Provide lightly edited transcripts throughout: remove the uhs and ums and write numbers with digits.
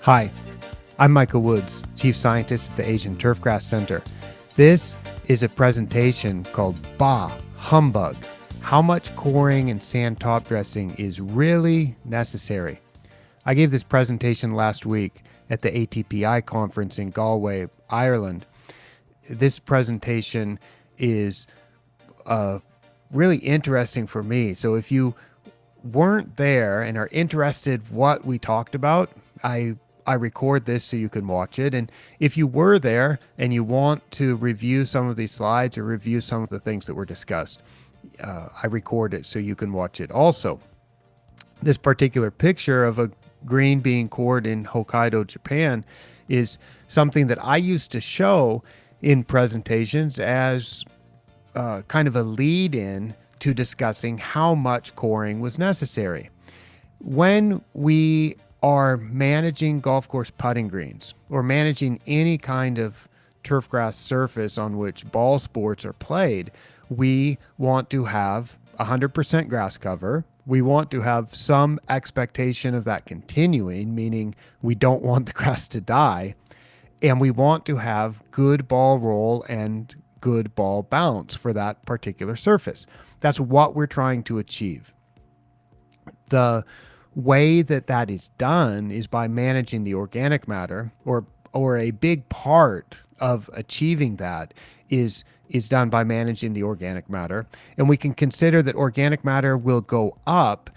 Hi, I'm Michael Woods, Chief Scientist at the Asian Turfgrass Center. This is a presentation called Humbug, How Much Coring and Sand Top Dressing is Really Necessary. I gave this presentation last week at the ATPI conference in Galway, Ireland. This presentation is really interesting for me. So if you weren't there and are interested what we talked about, I record this so you can watch it. And if you were there and you want to review some of these slides or review some of the things that were discussed, I record it so you can watch it also. This particular picture of a green being cored in Hokkaido, Japan, is something that I used to show in presentations as kind of a lead-in to discussing how much coring was necessary. When we are managing golf course putting greens or managing any kind of turfgrass surface on which ball sports are played, we want to have 100% grass cover. We want to have some expectation of that continuing, meaning we don't want the grass to die. And we want to have good ball roll and good ball bounce for that particular surface. That's what we're trying to achieve. The way that that is done is by managing the organic matter, or a big part of achieving that is done by managing the organic matter. And we can consider that organic matter will go up.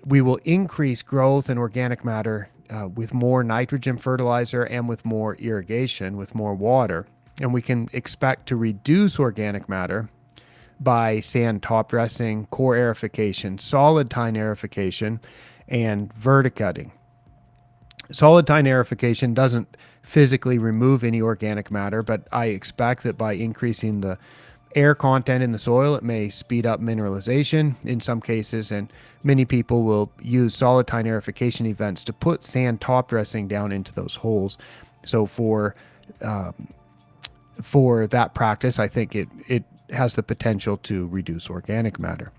We will increase growth in organic matter with more nitrogen fertilizer and with more irrigation, with more water. And we can expect to reduce organic matter by sand top dressing, core aerification, solid tine aerification, and verticutting. Solid tine aerification doesn't physically remove any organic matter, but I expect that by increasing the air content in the soil, it may speed up mineralization in some cases, and many people will use solid tine aerification events to put sand top dressing down into those holes. So for that practice, I think it has the potential to reduce organic matter.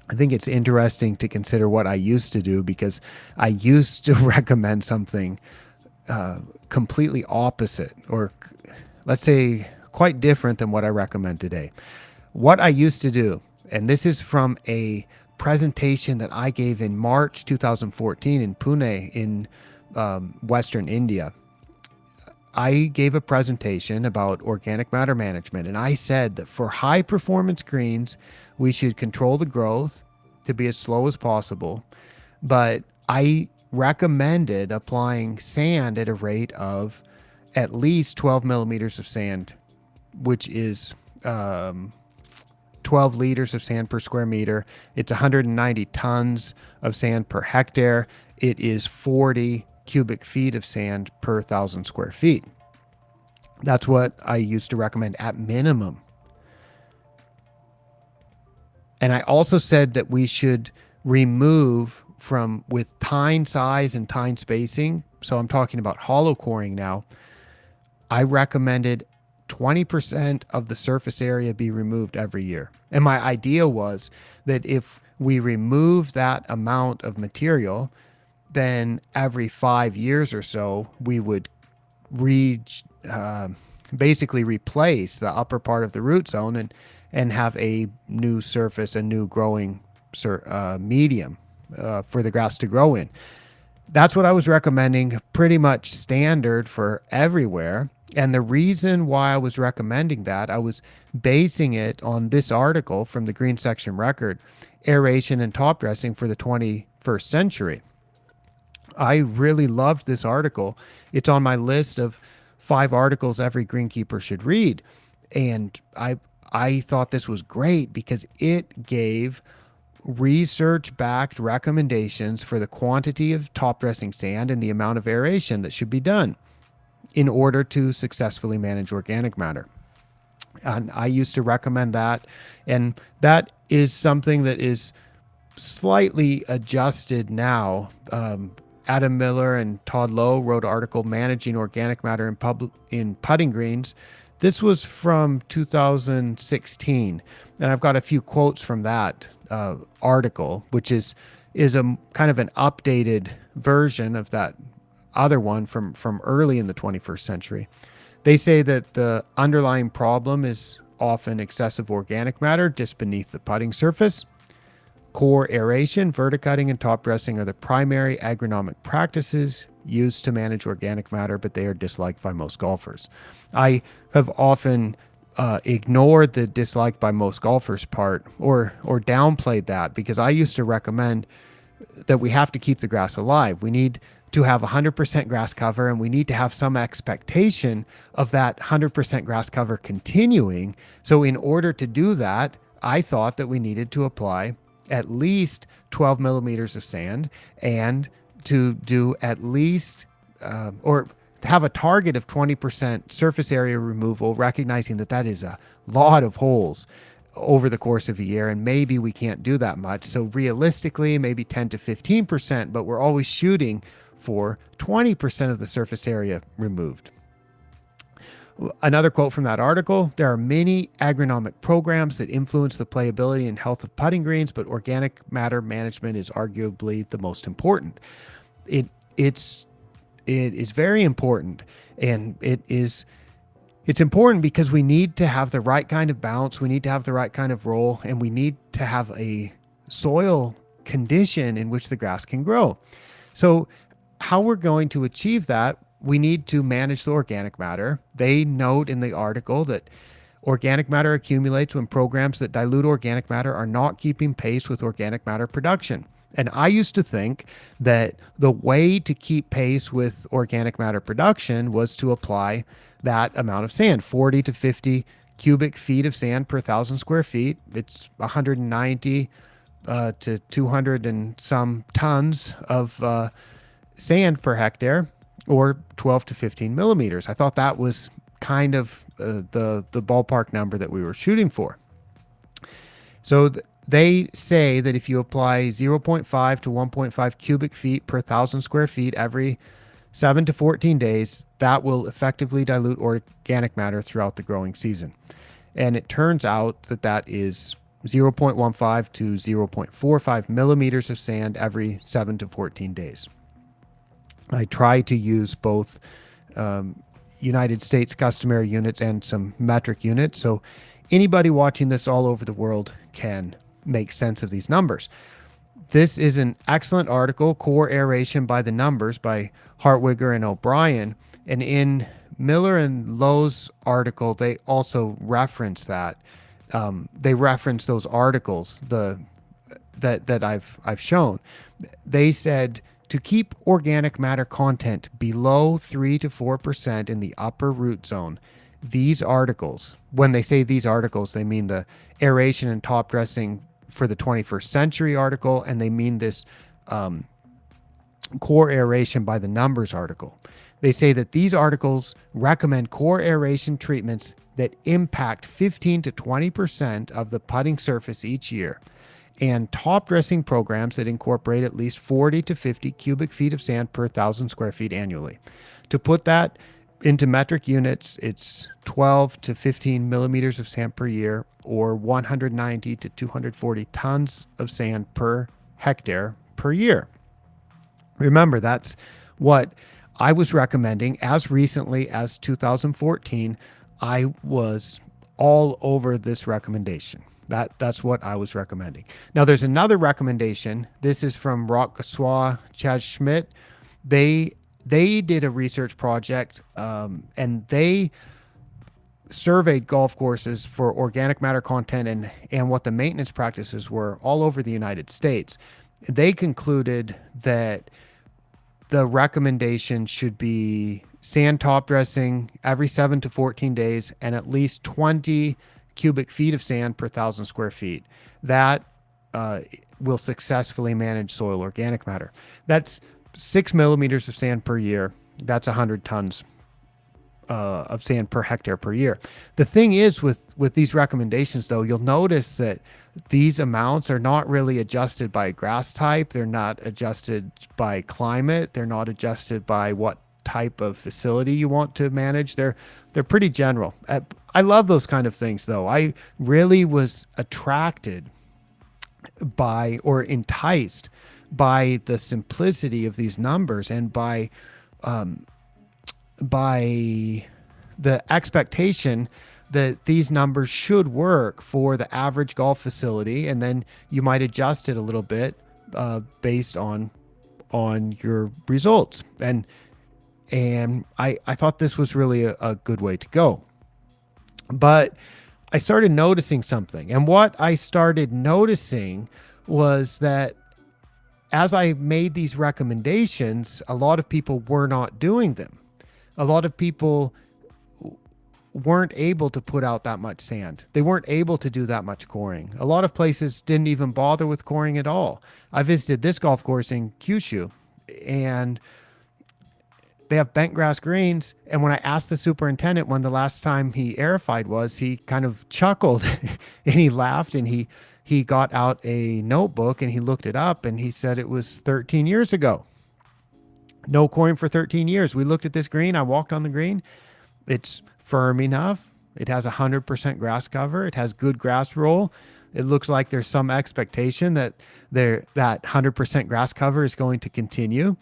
I think it's interesting to consider what I used to do, because I used to recommend something completely opposite, or let's say quite different than what I recommend today. What I used to do, and this is from a presentation that I gave in March 2014 in Pune in Western India. I gave a presentation about organic matter management, and I said that for high performance greens, we should control the growth to be as slow as possible. But I recommended applying sand at a rate of at least 12 millimeters of sand, which is 12 liters of sand per square meter. It's 190 tons of sand per hectare. It is 40 cubic feet of sand per 1,000 square feet. That's what I used to recommend at minimum. And I also said that we should remove with tine size and tine spacing. So I'm talking about hollow coring now. I recommended 20% of the surface area be removed every year. And my idea was that if we remove that amount of material, then every 5 years or so, we would basically replace the upper part of the root zone and have a new surface, a new growing medium for the grass to grow in. That's what I was recommending, pretty much standard for everywhere. And the reason why I was recommending that, I was basing it on this article from the Green Section Record, Aeration and Top Dressing for the 21st Century. I really loved this article. It's on my list of 5 articles every greenkeeper should read. And I thought this was great because it gave research-backed recommendations for the quantity of top dressing sand and the amount of aeration that should be done in order to successfully manage organic matter. And I used to recommend that. And that is something that is slightly adjusted now. Adam Miller and Todd Lowe wrote an article, Managing Organic Matter in Putting Greens. This was from 2016, and I've got a few quotes from that article, which is a kind of an updated version of that other one from early in the 21st century. They say that the underlying problem is often excessive organic matter just beneath the putting surface. Core aeration, verticutting, and top dressing are the primary agronomic practices used to manage organic matter, but they are disliked by most golfers. I have often ignored the disliked by most golfers part, or downplayed that, because I used to recommend that we have to keep the grass alive. We need to have 100% grass cover, and we need to have some expectation of that 100% grass cover continuing. So in order to do that, I thought that we needed to apply at least 12 millimeters of sand, and to do at least or have a target of 20% surface area removal, recognizing that that is a lot of holes over the course of a year, and maybe we can't do that much. So realistically, maybe 10 to 15%, but we're always shooting for 20% of the surface area removed. Another quote from that article: there are many agronomic programs that influence the playability and health of putting greens, but organic matter management is arguably the most important. It is very important, and it's important because we need to have the right kind of bounce, we need to have the right kind of roll, and we need to have a soil condition in which the grass can grow. So how we're going to achieve that, we need to manage the organic matter. They note in the article that organic matter accumulates when programs that dilute organic matter are not keeping pace with organic matter production. And I used to think that the way to keep pace with organic matter production was to apply that amount of sand, 40 to 50 cubic feet of sand per 1,000 square feet. It's 190 to 200 and some tons of sand per hectare, or 12 to 15 millimeters. I thought that was kind of the ballpark number that we were shooting for. So they say that if you apply 0.5 to 1.5 cubic feet per 1,000 square feet every 7 to 14 days, that will effectively dilute organic matter throughout the growing season. And it turns out that that is 0.15 to 0.45 millimeters of sand every 7 to 14 days. I try to use both United States customary units and some metric units, so anybody watching this all over the world can make sense of these numbers. This is an excellent article, Core Aeration by the Numbers, by Hartwigger and O'Brien. And in Miller and Lowe's article, they also reference that. They reference those articles that I've shown. They said to keep organic matter content below 3 to 4% in the upper root zone, these articles, when they say these articles, they mean the aeration and top dressing for the 21st century article, and they mean this core aeration by the Numbers article. They say that these articles recommend core aeration treatments that impact 15 to 20% of the putting surface each year, and top dressing programs that incorporate at least 40 to 50 cubic feet of sand per 1,000 square feet annually. To put that into metric units, it's 12 to 15 millimeters of sand per year, or 190 to 240 tons of sand per hectare per year. Remember, that's what I was recommending as recently as 2014. I was all over this recommendation. That's what I was recommending. Now, there's another recommendation. This is from Rock Gassois, Chaz Schmidt. They did a research project, and they surveyed golf courses for organic matter content and what the maintenance practices were all over the United States. They concluded that the recommendation should be sand top dressing every 7 to 14 days and at least 20 cubic feet of sand per 1,000 square feet. That will successfully manage soil organic matter. That's 6 millimeters of sand per year. That's 100 tons of sand per hectare per year. The thing is with these recommendations, though, you'll notice that these amounts are not really adjusted by grass type. They're not adjusted by climate. They're not adjusted by what type of facility you want to manage. They're pretty general. I love those kind of things, though. I really was attracted by, or enticed by, the simplicity of these numbers, and by by the expectation that these numbers should work for the average golf facility, and then you might adjust it a little bit based on your results. And I thought this was really a good way to go. But I started noticing something. And what I started noticing was that as I made these recommendations, a lot of people were not doing them. A lot of people weren't able to put out that much sand. They weren't able to do that much coring. A lot of places didn't even bother with coring at all. I visited this golf course in Kyushu, and they have bent grass greens. And when I asked the superintendent when the last time he aerified was, he kind of chuckled and he laughed, and he got out a notebook and he looked it up, and he said it was 13 years ago. No coring for 13 years. We looked at this green. I walked on the green. It's firm enough. It has 100% grass cover. It has good grass roll. It looks like there's some expectation that that 100% grass cover is going to continue.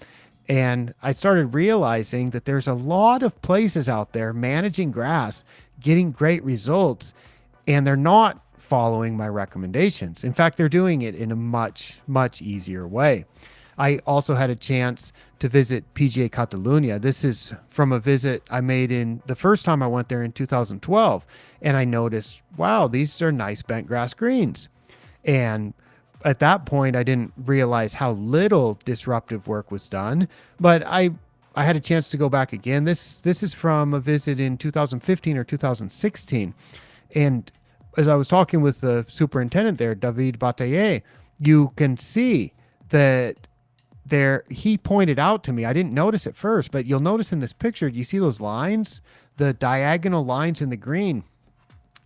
And I started realizing that there's a lot of places out there managing grass, getting great results, and they're not following my recommendations. In fact, they're doing it in a much, much easier way. I also had a chance to visit PGA Catalunya. This is from a visit I made in the first time I went there in 2012. And I noticed, wow, these are nice bent grass greens. And at that point, I didn't realize how little disruptive work was done, but I had a chance to go back again. This is from a visit in 2015 or 2016. And as I was talking with the superintendent there, David Bataille, you can see that he pointed out to me, I didn't notice at first, but you'll notice in this picture, you see those lines, the diagonal lines in the green.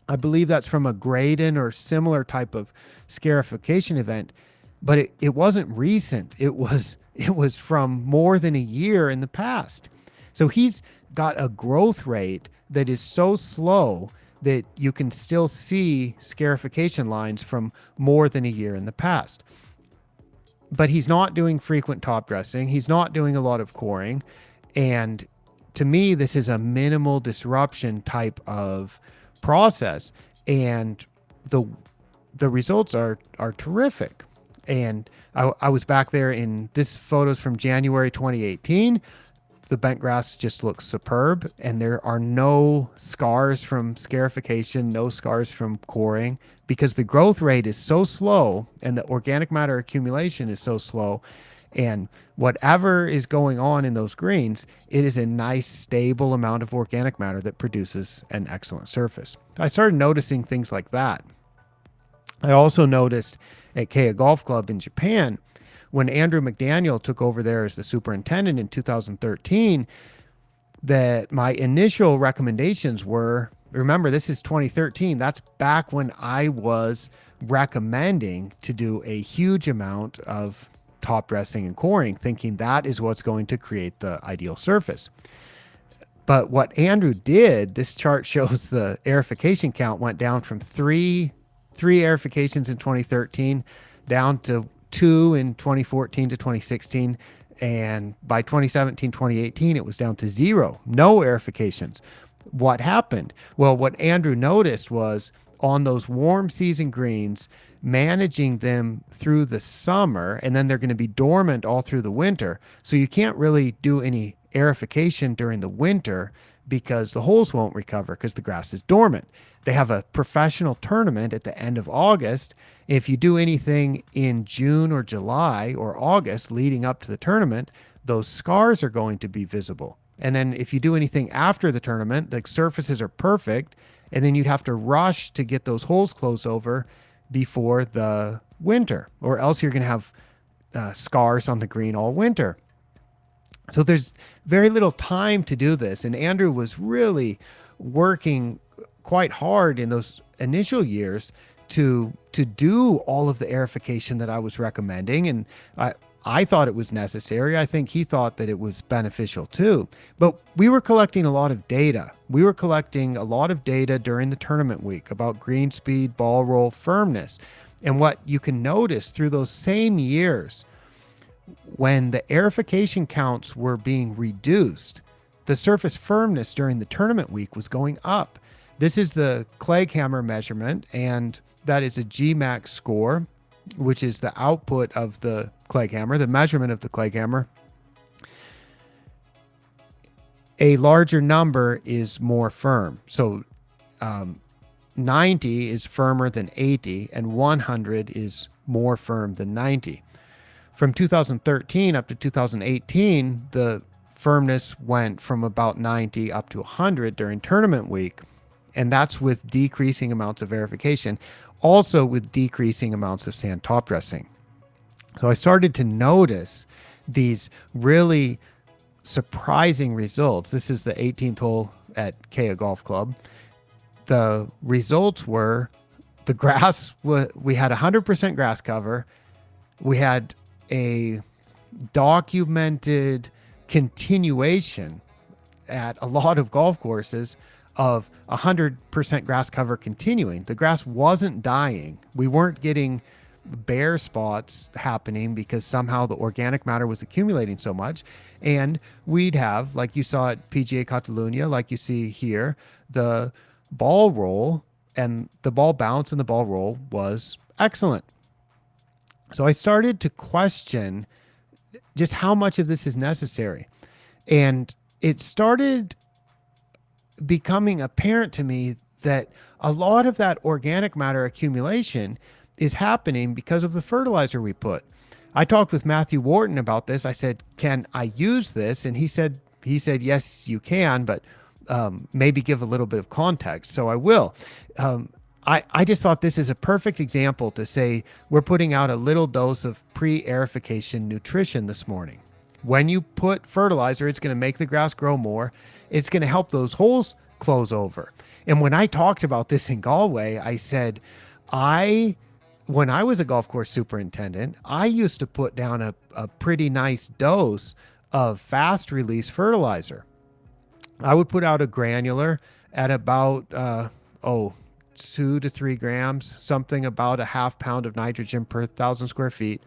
I believe that's from a Graydon or similar type of scarification event, but it wasn't recent. It was from more than a year in the past. So he's got a growth rate that is so slow that you can still see scarification lines from more than a year in the past. But he's not doing frequent top dressing. He's not doing a lot of coring. And to me, this is a minimal disruption type of process. And the results are terrific. And I was back there in this photos from January 2018. The bent grass just looks superb, and there are no scars from scarification, no scars from coring, because the growth rate is so slow and the organic matter accumulation is so slow. And whatever is going on in those greens, it is a nice, stable amount of organic matter that produces an excellent surface. I started noticing things like that. I also noticed at Keia Golf Club in Japan, when Andrew McDaniel took over there as the superintendent in 2013, that my initial recommendations were, remember, this is 2013. That's back when I was recommending to do a huge amount of top dressing and coring, thinking that is what's going to create the ideal surface. But what Andrew did, this chart shows the aerification count went down from three aerifications in 2013 down to 2 in 2014 to 2016. And by 2017, 2018, it was down to 0, no aerifications. What happened? Well, what Andrew noticed was on those warm season greens, managing them through the summer, and then they're going to be dormant all through the winter. So you can't really do any aerification during the winter because the holes won't recover because the grass is dormant. They have a professional tournament at the end of August. If you do anything in June or July or August leading up to the tournament, those scars are going to be visible. And then if you do anything after the tournament, the surfaces are perfect, and then you'd have to rush to get those holes closed over before the winter, or else you're going to have scars on the green all winter. So there's very little time to do this. And Andrew was really working quite hard in those initial years to do all of the aerification that I was recommending. And I thought it was necessary. I think he thought that it was beneficial too. But we were collecting a lot of data. We were collecting a lot of data during the tournament week about green speed, ball roll, firmness. And what you can notice through those same years, when the aerification counts were being reduced, the surface firmness during the tournament week was going up. This is the Clegg-Hammer measurement, and that is a Gmax score, which is the output of the Clegg-Hammer, the measurement of the Clegg-Hammer. A larger number is more firm. So 90 is firmer than 80, and 100 is more firm than 90. From 2013 up to 2018, the firmness went from about 90 up to 100 during tournament week. And that's with decreasing amounts of aerification, also with decreasing amounts of sand top dressing. So I started to notice these really surprising results. This is the 18th hole at Kea Golf Club. The results were the grass, we had 100% grass cover. We had a documented continuation at a lot of golf courses of 100% grass cover continuing. The grass wasn't dying. We weren't getting bare spots happening because somehow the organic matter was accumulating so much. And we'd have, like you saw at PGA Catalunya, like you see here, the ball roll and the ball bounce and the ball roll was excellent. So I started to question just how much of this is necessary. And it started becoming apparent to me that a lot of that organic matter accumulation is happening because of the fertilizer we put. I talked with Matthew Wharton about this. I said, can I use this? And he said, yes, you can, but maybe give a little bit of context. So I will. I just thought this is a perfect example to say we're putting out a little dose of pre-aerification nutrition this morning. When you put fertilizer, it's going to make the grass grow more. It's going to help those holes close over. And when I talked about this in Galway, I said, when I was a golf course superintendent, I used to put down a pretty nice dose of fast release fertilizer. I would put out a granular at about 2 to 3 grams, something about a half pound of nitrogen per 1,000 square feet,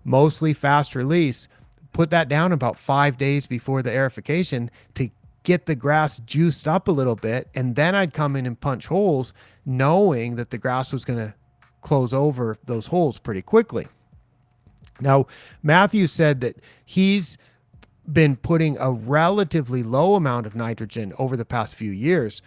mostly fast release. Put that down about 5 days before the aerification to get the grass juiced up a little bit. And then I'd come in and punch holes knowing that the grass was going to close over those holes pretty quickly. Now, Matthew said that he's been putting a relatively low amount of nitrogen over the past few years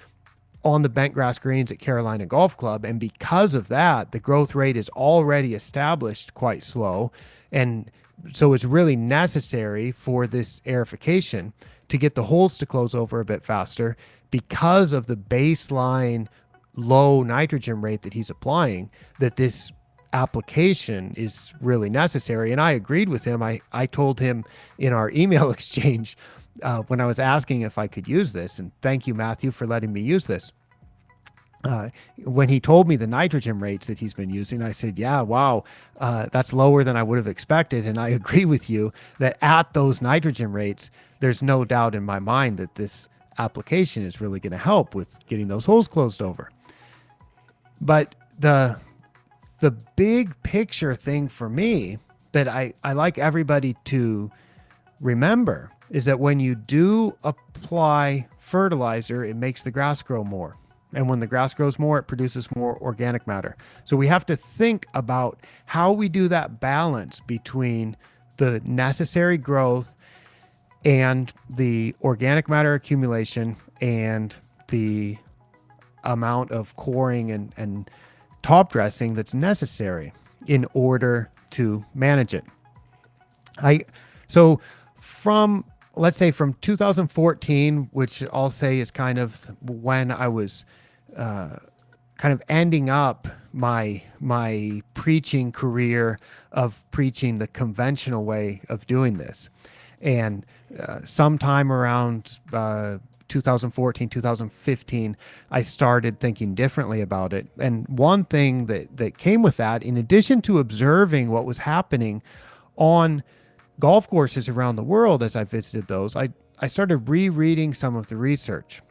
on the bent grass greens at Carolina Golf Club. And because of that, the growth rate is already established quite slow. And so it's really necessary for this aerification to get the holes to close over a bit faster because of the baseline low nitrogen rate that he's applying, that this application is really necessary. And I agreed with him. I told him in our email exchange when I was asking if I could use this, and thank you, Matthew, for letting me use this. When he told me the nitrogen rates that he's been using, I said, yeah, wow, that's lower than I would have expected. And I agree with you that at those nitrogen rates, there's no doubt in my mind that this application is really going to help with getting those holes closed over. But the big picture thing for me that I like everybody to remember is that when you do apply fertilizer, it makes the grass grow more. And when the grass grows more, it produces more organic matter. So we have to think about how we do that balance between the necessary growth and the organic matter accumulation and the amount of coring and top dressing that's necessary in order to manage it. So from, let's say from 2014, which I'll say is kind of when I was kind of ending up my preaching career of preaching the conventional way of doing this. And sometime around 2014, 2015, I started thinking differently about it. And one thing that came with that, in addition to observing what was happening on golf courses around the world as I visited those, I started rereading some of the research.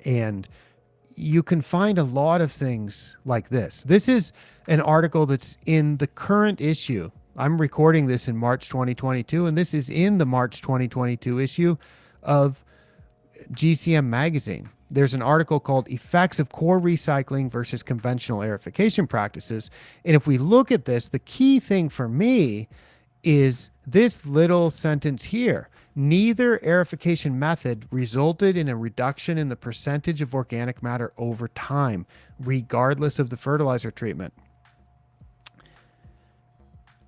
And you can find a lot of things like this. This is an article that's in the current issue I'm recording this in March 2022, and this is in the March 2022 issue of GCM magazine. There's an article called Effects of Core Recycling versus Conventional Aerification Practices. And if we look at this, the key thing for me is this little sentence here. Neither aerification method resulted in a reduction in the percentage of organic matter over time, regardless of the fertilizer treatment.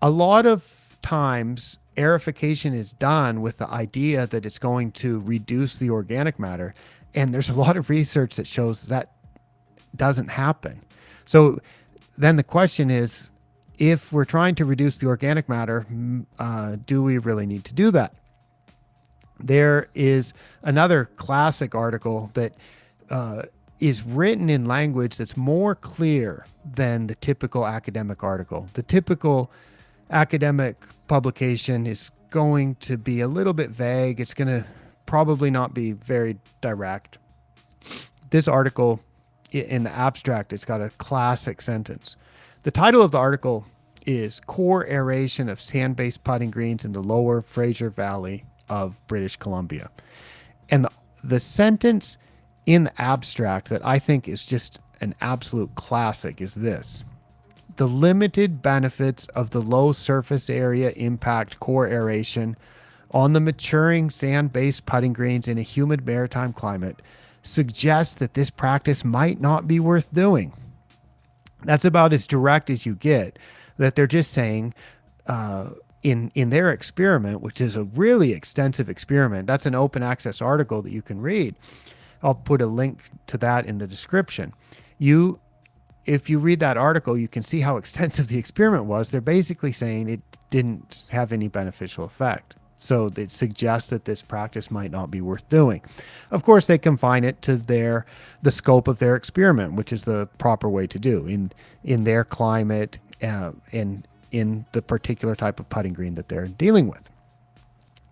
A lot of times, aerification is done with the idea that it's going to reduce the organic matter. And there's a lot of research that shows that doesn't happen. So then the question is, if we're trying to reduce the organic matter, do we really need to do that? There is another classic article that is written in language that's more clear than the typical academic article. The typical academic publication is going to be a little bit vague. It's going to probably not be very direct. This article in the abstract, it's got a classic sentence. The title of the article is Core Aeration of Sand-Based Putting Greens in the Lower Fraser Valley of British Columbia. And the sentence in the abstract that I think is just an absolute classic is this: the limited benefits of the low surface area impact core aeration on the maturing sand-based putting greens in a humid maritime climate suggests that this practice might not be worth doing. That's about as direct as you get, that they're just saying in their experiment, which is a really extensive experiment. That's an open access article that you can read. I'll put a link to that in the description. If you read that article, you can see how extensive the experiment was. They're basically saying it didn't have any beneficial effect. So it suggests that this practice might not be worth doing. Of course, they confine it to the scope of their experiment, which is the proper way to do in their climate, in the particular type of putting green that they're dealing with.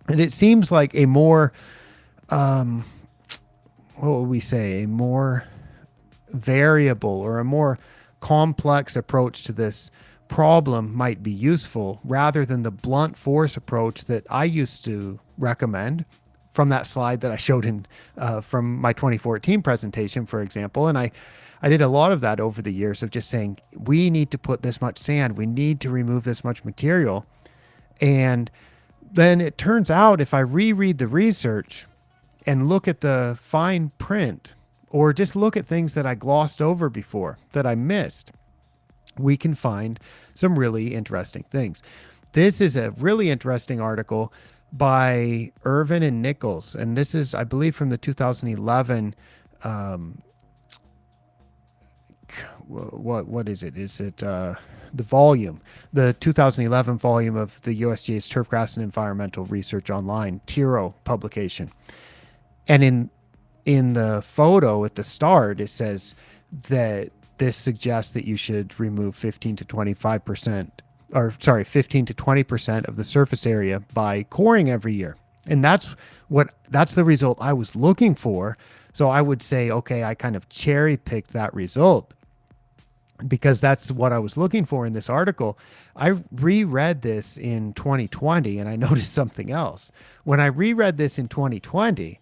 And it seems like a more, what would we say, a more variable or a more complex approach to this problem might be useful rather than the blunt force approach that I used to recommend from that slide that I showed in from my 2014 presentation, for example. And I did a lot of that over the years of just saying, we need to put this much sand, we need to remove this much material. And then it turns out if I reread the research and look at the fine print, or just look at things that I glossed over before, that I missed, we can find some really interesting things. This is a really interesting article by Irvin and Nichols, and this is, I believe, from the 2011. What is it? Is it the volume, the 2011 volume of the USGA's Turfgrass and Environmental Research Online TIRO publication, and in the photo at the start, it says that this suggests that you should remove 15 to 20% of the surface area by coring every year. And that's the result I was looking for. So I would say, okay, I kind of cherry picked that result because that's what I was looking for in this article. I reread this in 2020 and I noticed something else. When I reread this in 2020,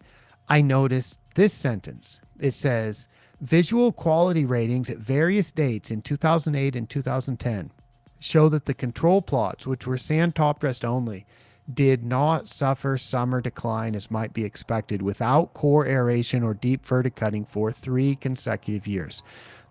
I noticed this sentence. It says, visual quality ratings at various dates in 2008 and 2010 show that the control plots, which were sand top dressed only, did not suffer summer decline as might be expected without core aeration or deep verticutting for 3 consecutive years.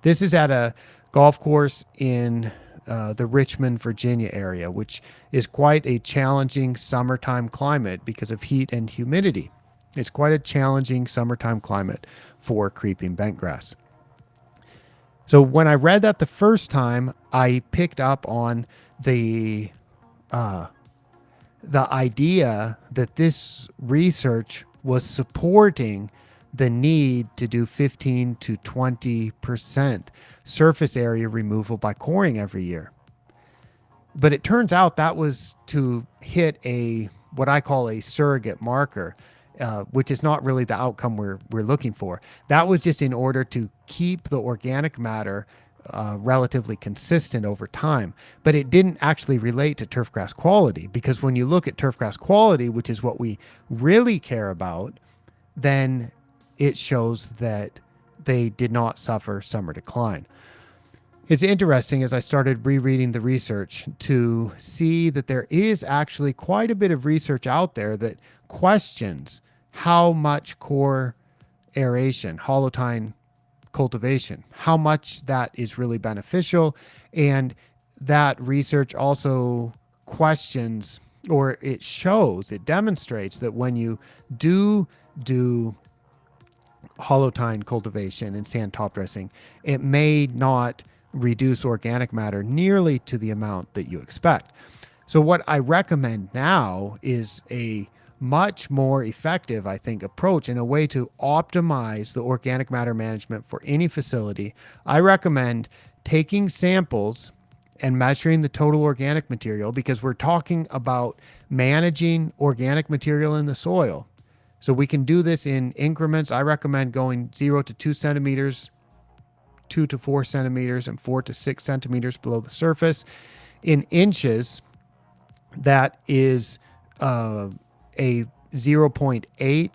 This is at a golf course in the Richmond, Virginia area, which is quite a challenging summertime climate because of heat and humidity. It's quite a challenging summertime climate for creeping bentgrass. So when I read that the first time, I picked up on the idea that this research was supporting the need to do 15 to 20% surface area removal by coring every year. But it turns out that was to hit what I call a surrogate marker, which is not really the outcome we're looking for. That was just in order to keep the organic matter relatively consistent over time, but it didn't actually relate to turfgrass quality, because when you look at turfgrass quality, which is what we really care about, then it shows that they did not suffer summer decline. It's interesting as I started rereading the research to see that there is actually quite a bit of research out there that questions how much core aeration, hollow tine cultivation, how much that is really beneficial. And that research also questions, or it shows, it demonstrates that when you do hollow tine cultivation and sand top dressing, it may not reduce organic matter nearly to the amount that you expect. So what I recommend now is a much more effective, I think, approach and a way to optimize the organic matter management for any facility. I recommend taking samples and measuring the total organic material, because we're talking about managing organic material in the soil. So we can do this in increments. I recommend going 0 to 2 centimeters, 2 to 4 centimeters, and 4 to 6 centimeters below the surface. In inches, that is a 0.8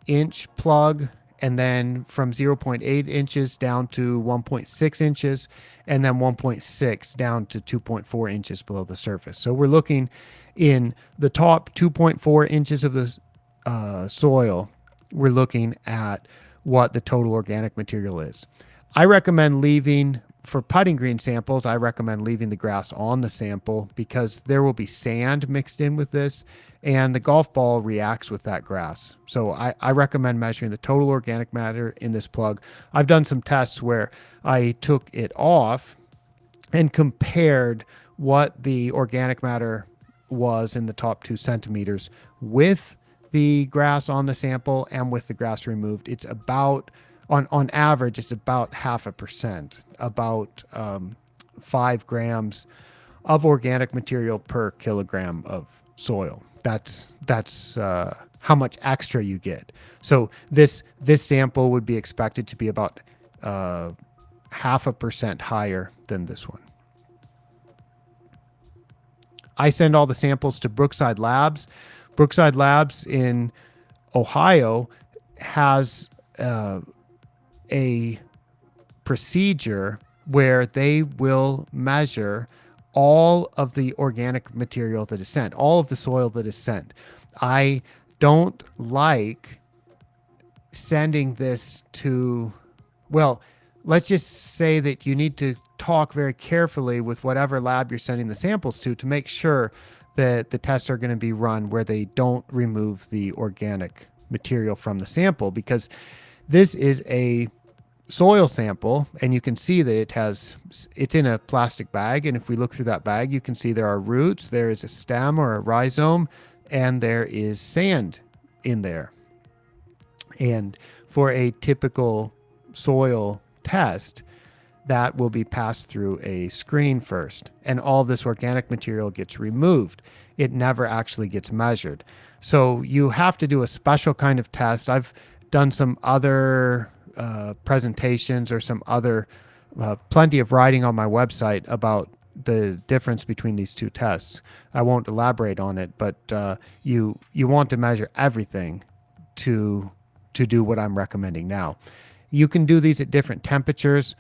inch plug, and then from 0.8 inches down to 1.6 inches, and then 1.6 down to 2.4 inches below the surface. So we're looking in the top 2.4 inches of the soil, we're looking at what the total organic material is. I recommend leaving, for putting green samples, I recommend leaving the grass on the sample, because there will be sand mixed in with this, and the golf ball reacts with that grass. So I recommend measuring the total organic matter in this plug. I've done some tests where I took it off and compared what the organic matter was in the top 2 centimeters with the grass on the sample and with the grass removed. It's about, on average, it's about 0.5%, about 5 grams of organic material per kilogram of soil. That's how much extra you get. So this sample would be expected to be about 0.5% higher than this one. I send all the samples to Brookside Labs. Brookside Labs in Ohio has a procedure where they will measure all of the organic material that is sent, all of the soil that is sent. I don't like sending this to, well, let's just say that you need to talk very carefully with whatever lab you're sending the samples to make sure that the tests are going to be run where they don't remove the organic material from the sample, because this is a soil sample, and you can see that it's in a plastic bag, and if we look through that bag, you can see there are roots, there is a stem or a rhizome, and there is sand in there. And for a typical soil test, that will be passed through a screen first, and all this organic material gets removed. It never actually gets measured. So you have to do a special kind of test. I've done some other presentations or some other plenty of writing on my website about the difference between these two tests. I won't elaborate on it, but you want to measure everything to do what I'm recommending now. You can do these at different temperatures.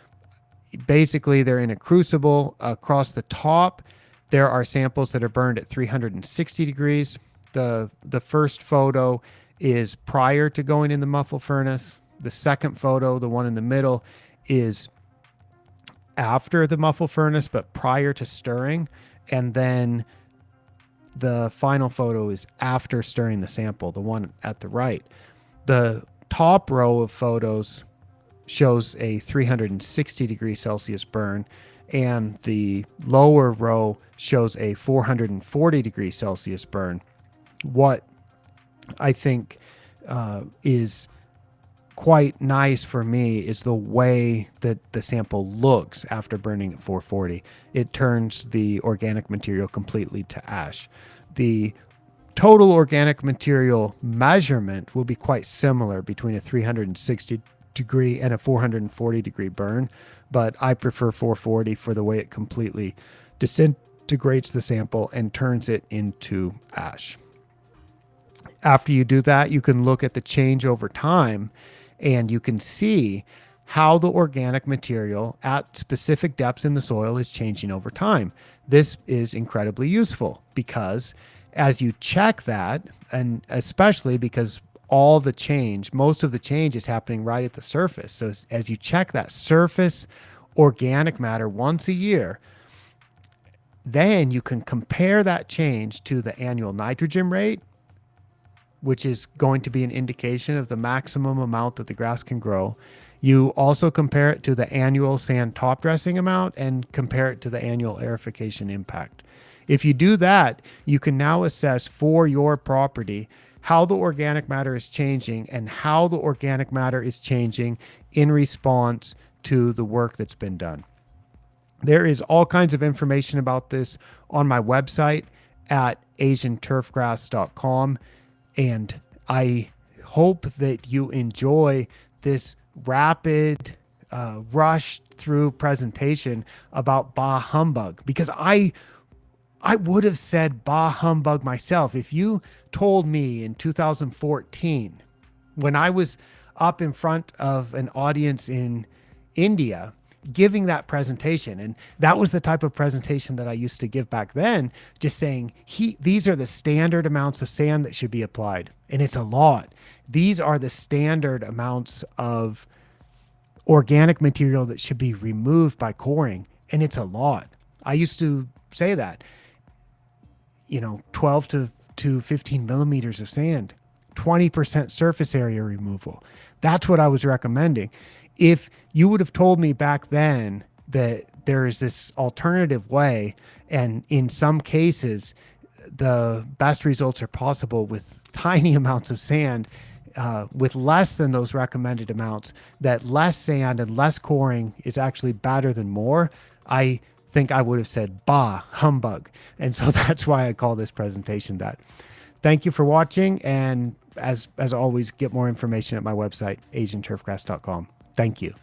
Basically, they're in a crucible. Across the top, there are samples that are burned at 360 degrees. The first photo is prior to going in the muffle furnace. The second photo, the one in the middle, is after the muffle furnace, but prior to stirring. And then the final photo is after stirring the sample, the one at the right. The top row of photos shows a 360 degrees Celsius burn, and the lower row shows a 440 degrees Celsius burn. What I think is quite nice for me is the way that the sample looks after burning at 440. It turns the organic material completely to ash. The total organic material measurement will be quite similar between a 360 degree and a 440 degree burn, but I prefer 440 for the way it completely disintegrates the sample and turns it into ash. After you do that, you can look at the change over time, and you can see how the organic material at specific depths in the soil is changing over time. This is incredibly useful because as you check that, and especially because all the change, most of the change is happening right at the surface. So as you check that surface organic matter once a year, then you can compare that change to the annual nitrogen rate, which is going to be an indication of the maximum amount that the grass can grow. You also compare it to the annual sand top dressing amount and compare it to the annual aerification impact. If you do that, you can now assess for your property how the organic matter is changing and how the organic matter is changing in response to the work that's been done. There is all kinds of information about this on my website at asianturfgrass.com. And I hope that you enjoy this rapid, rush through presentation about Bah Humbug, because I would have said Bah Humbug myself. If you told me in 2014, when I was up in front of an audience in India, giving that presentation, and that was the type of presentation that I used to give back then, just saying these are the standard amounts of sand that should be applied, and it's a lot. These are the standard amounts of organic material that should be removed by coring, and it's a lot. I used to say that, 12 to 15 millimeters of sand, 20% surface area removal. That's what I was recommending. If you would have told me back then that there is this alternative way, and in some cases, the best results are possible with tiny amounts of sand, with less than those recommended amounts, that less sand and less coring is actually better than more, I think I would have said, bah, humbug. And so that's why I call this presentation that. Thank you for watching. And as always, get more information at my website, asianturfgrass.com. Thank you.